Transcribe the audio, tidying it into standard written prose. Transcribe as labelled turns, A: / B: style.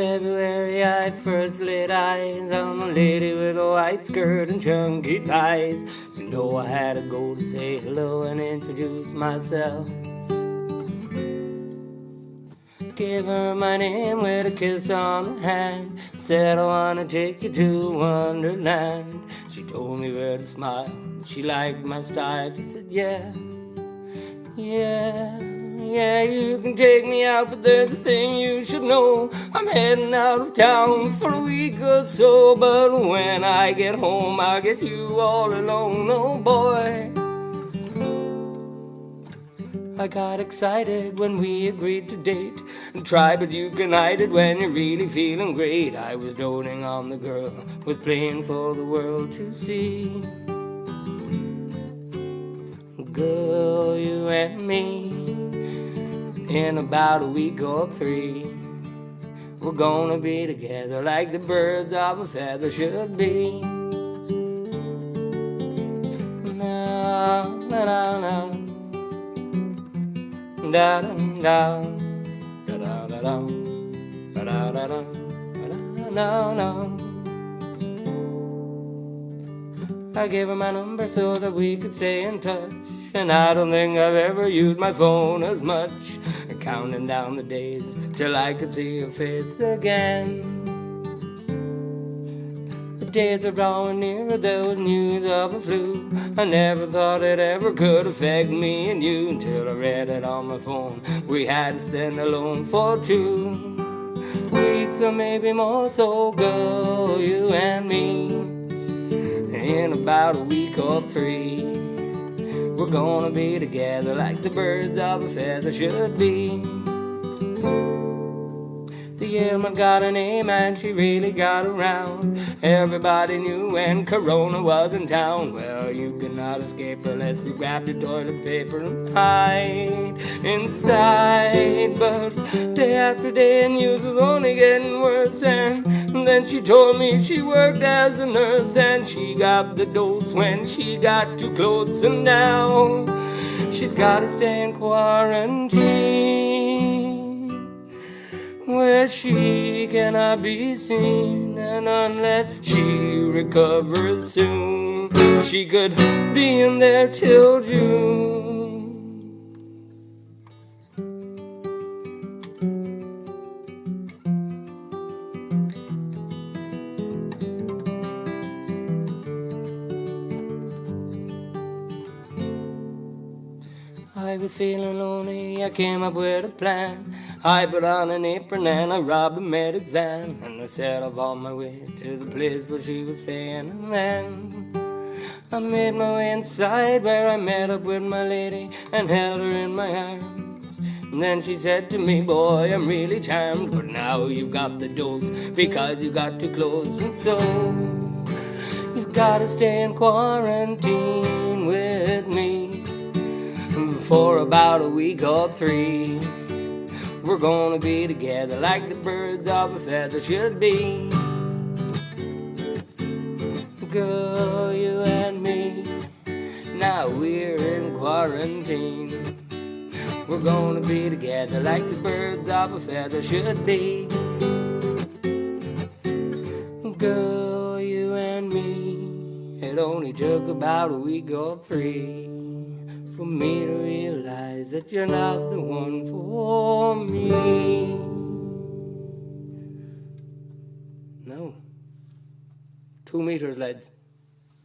A: February I first laid eyes on a lady with a white skirt and chunky thighs. You know I had to go to say hello and introduce myself. Gave her my name with a kiss on the hand. Said I wanna take you to Wonderland. She told me where to smile. She liked my style. She said, yeah, you can take me out, but there's a thing you should know. I'm heading out of town for a week or so, but when I get home, I'll get you all alone. Oh boy, I got excited when we agreed to date, and try but you can hide it when you're really feeling great. I was doting on the girl, was playing for the world to see. Girl, you and me, in about a week or 3, we're gonna be together like the birds of a feather should be. Na na na na, da da da da da da da da da da da da. I gave her my number so that we could stay in touch, and I don't think I've ever used my phone as much. Counting down the days till I could see her face again. The days were drawing nearer, there was news of a flu. I never thought it ever could affect me and you, until I read it on my phone. We had to stand alone for 2 weeks or maybe more. So girl, you and me, in about a week or 3, we're gonna be together like the birds of a feather should be. The ailment got a name and she really got around. Everybody knew when Corona was in town. Well, you cannot escape her unless you grab your toilet paper and hide inside. But day after day, the news was only getting worse. And then she told me she worked as a nurse, and she got the dose when she got too close. And now she's gotta stay in quarantine, where she cannot be seen. And unless she recovers soon, she could be in there till June. I was feeling lonely, I came up with a plan. I put on an apron and I robbed a medic van, and I set off on my way to the place where she was staying. And then I made my way inside, where I met up with my lady and held her in my arms. And then she said to me, boy, I'm really charmed, but now you've got the dose because you got too close. And so you've gotta stay in quarantine with me for about a week or 3. We're gonna be together like the birds of a feather should be. Girl, you and me, now we're in quarantine. We're gonna be together like the birds of a feather should be. Girl, you and me, it only took about a week or 3 for me to realize that you're not the one for me. No. 2 meters, lads.